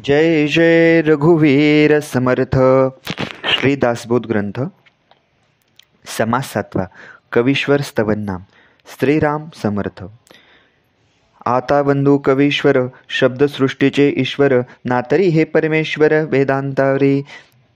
जय जय रघुवीर समर्थ. श्री दासबोध ग्रंथ. समास 7. कवीश्वर स्तवननाम. श्रीराम समर्थ. आता बंधू कवीश्वर, शब्दसृष्टीचे ईश्वर, नातरी हे परमेश्वर वेदांतावरी,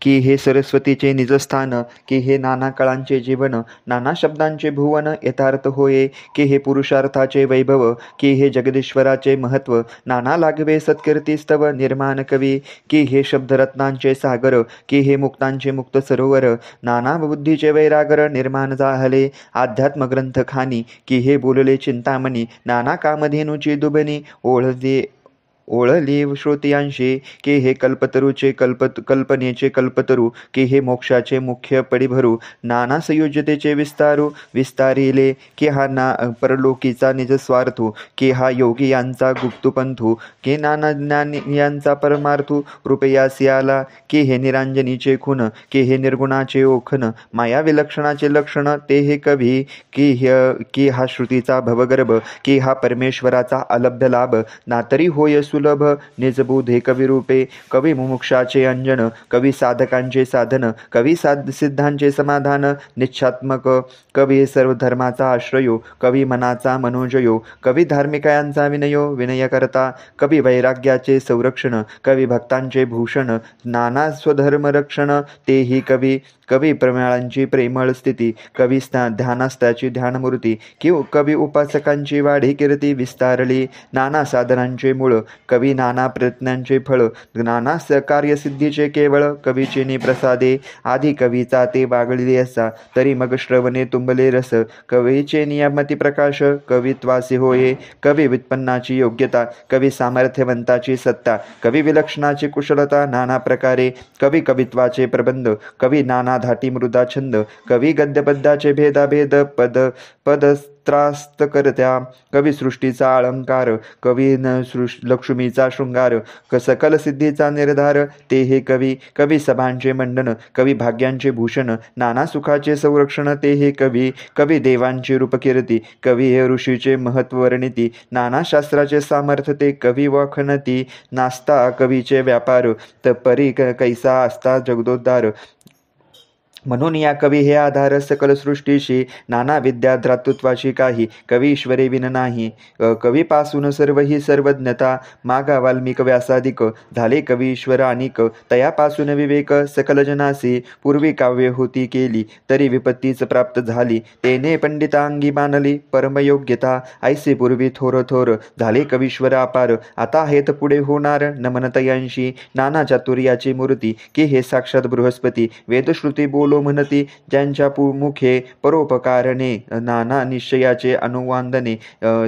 की हे सरस्वतीचे निजस्थान, की हे नाना काळांचे जीवन, नाना शब्दांचे भुवन यथार्थ होये, की हे पुरुषार्थाचे वैभव, की हे जगदीश्वराचे महत्व, नाना लागवे सत्कीर्ती स्तव निर्माण कवी, की हे शब्दरत्नांचे सागर, की हे मुक्तांचे मुक्त सरोवर, नाना बुद्धीचे वैरागर निर्माण झाले अध्यात्म ग्रंथ खानी, की हे बोलले चिंतामणी, नाना कामधेनूची दुबनी ओळली श्रोतियांशी, की हे कल्पतरूचे कल्पनेचे कल्पतरू, की हे मोक्षाचे मुख्य पडिभरू, नाना संयुज्यतेचे विस्तारिले, की हा परलोकीचा निजस्वार्थू, की हा योगी यांचा गुप्तपंथू, की नाना ज्ञानी यांचा परमार्थू रूपयासी आला, की हे निरांजनीचे खून, की हे निर्गुणाचे ओखन, माया विलक्षणाचे लक्षण ते हे कवी, की हा श्रुतीचा भवगर्भ, की हा परमेश्वराचा अलभ्य लाभ, नातरी होय सुलभ निजबुध हे कविरूपे, कवी मुमुक्षाचे अंजन, कवी साधकांचे साधन, कवी सिद्धांचे समाधान निश्चात्मक, कवी सर्व धर्माचा आश्रयो, कवी मनाचा मनोजयो, कवी धार्मिकायांचा विनय करता, कवी वैराग्याचे संरक्षण, कवी भक्तांचे भूषण, नाना स्वधर्म रक्षण तेही कवी, कवी प्रमेळांची प्रेमळ स्थिती, कवी ध्यानास्त्याची ध्यानमूर्ती, कवी उपासकांची वाढी कीर्ती विस्तारली, नाना साधनांचे मूळ, कवी नाना प्रयत्नांचे फळ, नाना कार्यसिद्धीचे केवळ, कवीचे निप्रसादे आधी कवीचा ते वागळले असा, तरी मग श्रवणे तुंबले रस, कवीचे नियमती प्रकाश, कवित्वासी होये कवी व्युत्पन्नाची योग्यता, कवी सामर्थ्यवंताची सत्ता, कवी विलक्षणाची कुशलता, नाना प्रकारे कवी कवित्वाचे प्रबंध, कवी नाना धाटी मृदा छंद, कवी गद्यपद्याचे भेदाभेद पद त्रास्त करत्या, कवी सृष्टीचा अलंकार, कवी लक्ष्मीचा शृंगार, सकल सिद्धीचा निर्धार ते हे कवी, कवी सभांचे मंडन, कवी भाग्यांचे भूषण, नाना सुखाचे संरक्षण ते हे कवी, कवी देवांची रूपकीर्ती, कवी हे ऋषीचे महत्व वर्णिती, नाना शास्त्राचे सामर्थ्य ते कवी वाखणती, नास्ता कवीचे व्यापार, परी कैसा असता जगदोद्धार, म्हणून या कवी हे आधार सकल सृष्टीशी, नाना विद्या ध्रातृत्वाची काही, कवी ईश्वरे विन नाही, कवीपासून सर्व ही सर्वज्ञता, मागा वाल्मिक व्यासादिक, झाले कवी ईश्वर अनिक, तयापासून विवेक सकल जनासी, पूर्वी काव्य होती केली, तरी विपत्तीच प्राप्त झाली, तेने पंडितांगी मानली परमयोग्यता, ऐसे पूर्वी थोर थोर, झाले कवीश्वर अपार, आता हेत पुढे होणार नमनतयांशी, नाना चातुर्याची मूर्ती, की हे साक्षात बृहस्पती, वेदश्रुती बोलो म्हणती, ज्यांच्या मुखे परोपकारणे, नाना निश्चयाचे अनुवांदने,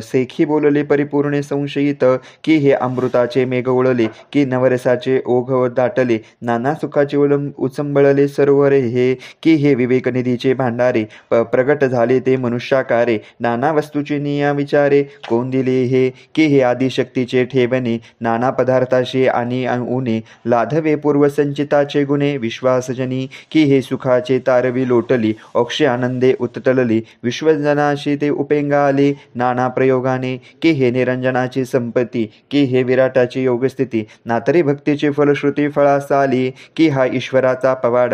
सेखी बोलले परिपूर्णे संशयित, की हे अमृताचे मेघ ओळले, की नवरसाचे ओघ दाटले, नाना सुखाचे उचंबळले सरोवर हे, की हे विवेकनिधीचे भांडारे, प्रगट झाले ते मनुष्याकारे, नाना वस्तूचे निया विचारे कोण दिले हे, की हे आदिशक्तीचे ठेवणे, नाना पदार्थाशी आणि उणे, लाधवे पूर्वसंचिताचे गुणे विश्वासजनी, की हे सुखाचे तारवी लोटली, अक्षय आनंदे उत्तलली, विश्वजनाशी ते उपेंगा आले नाना प्रयोगाने, की हे निरंजनाची संपत्ती, की हे विराटाची योगस्थिती, नातरी भक्तीची फलश्रुती फळास आली, की हा ईश्वराचा पवाड,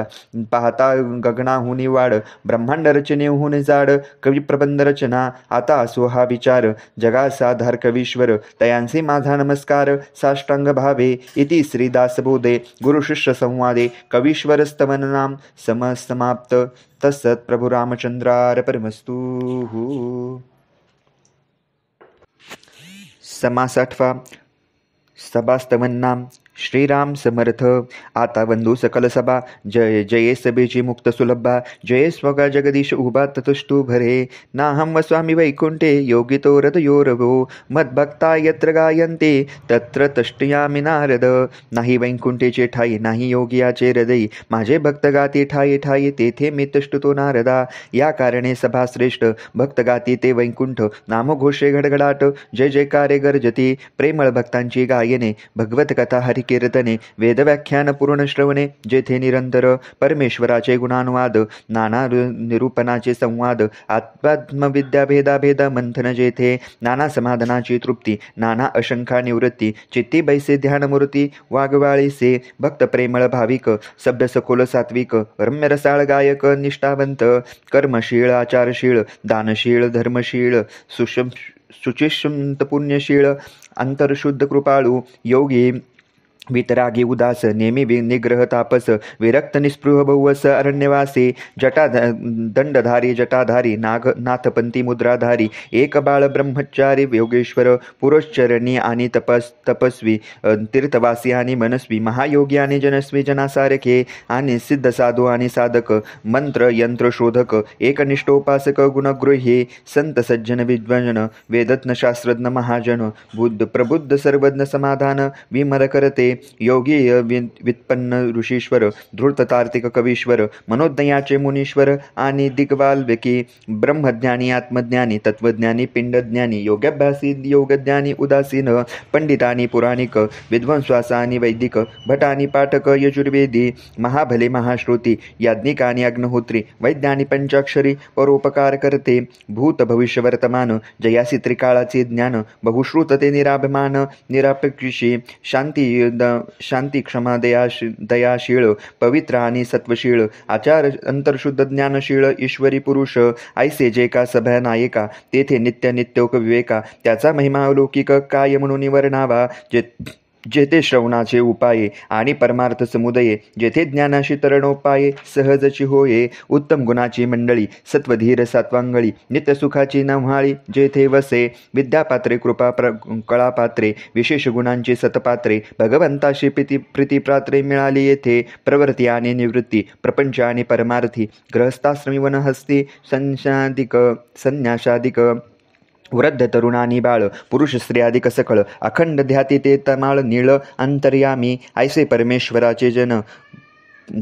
पाहता गगनाहुनी वाढ, ब्रह्मांड रचनेहून जाड, कवी प्रबंध रचना, आता असो हा विचार, जगाचा आधार कवीश्वर, तयांचे माझा नमस्कार, साष्टांग भावे, इति श्री दासबोधे गुरुशिष्य संवादे कवीश्वर स्तवननाम समाप्त. तत्सत् प्रभु रामचंद्रार्पणमस्तु. समास 8. सभास्तवननाम. श्रीराम समर्थ. आता बंधू सकल सभा, जय जये सभेची मुक्त सुलभा, जय स्वगा जगदीश उभा ततस्तु भरे, नाहं वसामि वैकुंठे योगितो रथयोरभो, मद्भक्ता यत्र गायन्ते तत्र तष्टयामि नारद, नाही वैकुंठेचे ठाई नाही योगियाचे हृदयी, माझे भक्त गाती ठाई ठाई तेथे मी तष्टतो नारदा, या कारणे सभा श्रेष्ठ भक्त गाती ते वैकुंठ, नामघोषे घडघडाट, जय जयकारे गर्जती, प्रेमळ भक्तांची गायने, भगवत कथा हरि कीर्तने वेदव्याख्यान पूर्ण श्रवणे जेथे निरंतर परमेश्वराचे गुणानुवाद नाना निरूपणाचे संवाद आत्मात्मविद्या भेदाभेद मंथन जेथे नाना समाधानाची तृप्ती नाना अशंका निवृत्ती चित्ती बैसे ध्यानमूर्ती वाघवाळीसे भक्त प्रेमळ भाविक सभ्य सखोल सात्विक रम्य रसाळ गायक निष्ठावंत कर्मशीळ आचारशीळ दानशील धर्मशील शुचिष्यंत पुण्यशीळ अंतरशुद्ध कृपाळू योगी वितरागी उदास नेहमी निग्रह तापस विरक्त निस्पृह बहुवस अरण्यवासी दंडधारी जटाधारी नाथपंथी मुद्राधारी एक बाळ ब्रह्मचारी योगेश्वर पुरुषचरणी आणि तपस्वी तीर्थवासी आणि मनस्वी महायोगी आणि जनस्वी जनासारखे आणि सिद्ध साधू आणि साधक मंत्र यंत्र शोधक एकनिष्ठोपासक गुणगृही संत सज्जन विद्वजन वेदज्ञ शास्त्रज्ञ महाजन बुद्ध प्रबुद्ध सर्वज्ञ समाधान विमल करते योगी व्युत्पन्न ऋषीश्वर धृततार्तिक कवीश्वर मनोदयाचे मुनीश्वर आणि दिग्वाल्विकी ब्रह्मज्ञानी आत्मज्ञानी तत्वज्ञानी पिंडज्ञानी योगाभ्यासी योगज्ञानी उदासीन पंडितानी पुराणिक विद्वांश्वासा आणि वैदिक भटानी पाठक यजुर्वेदी महाभले महाश्रुती याज्ञिकानी अग्निहोत्री वैद्यानी पंचाक्षरी परोपकार करते भूत भविष्य वर्तमान जयासी त्रिकाळाचे ज्ञान बहुश्रुतते निराभिमान निरापेक्षी शांती क्षमा दयाशीळ पवित्र आणि सत्वशीळ आचार अंतरशुद्ध ज्ञानशीळ ईश्वरी पुरुष ऐसे जे का सभा नायका तेथे नित्य नित्योक विवेका त्याचा महिमा अलौकिक काय म्हणून वर्णावा जेथे श्रवणाचे उपाये आणि परमार्थ समुदये जेथे ज्ञानाशी तरणोपाये सहजची होये उत्तम गुणाची मंडळी सत्वधीर सात्वांगळी नित्यसुखाची नव्हाळी जेथे वसे विद्यापात्रे कळापात्रे विशेष गुणांची सतपात्रे भगवंताशी प्रीतिपात्रे मिळाली येथे प्रवृत्ती आणि निवृत्ती प्रपंच आणि परमार्थी गृहस्थाश्रमी वनहस्ती संन्यासादिक वृद्ध तरुणानी बाळ पुरुष स्त्रियादिक सकळ अखंड ध्याती ते तमाळ नीळ अंतर्यामी ऐसे परमेश्वराचे जन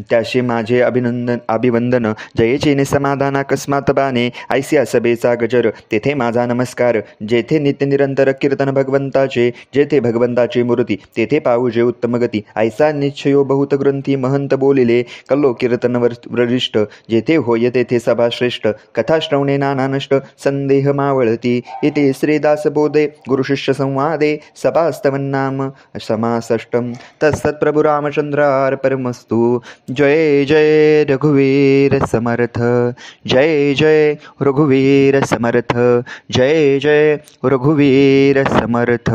त्याशी माझे अभिवंदन जयेचे निसमाधान अकस्मात बाणे ऐसिया सभेचा गजर तेथे माझा नमस्कार जेथे नित्य निरंतर कीर्तन भगवंताचे जेथे भगवंताची मूर्ती तेथे पाऊजे उत्तम गती ऐसा निश्चयो बहुत ग्रंथी महंत बोलिले कल्लो कीर्तन वरिष्ठ जेथे होय तेथे सभा श्रेष्ठ कथा श्रवणे नाना नष्ट संदेह मावळती इथे श्रीदास बोधे गुरुशिष्य संवादे सभास्तवन्नाम समासष्टम तत्सत्प्रभु रामचंद्रार्पणमस्तु जय जय रघुवीर समर्थ जय जय रघुवीर समर्थ जय जय रघुवीर समर्थ।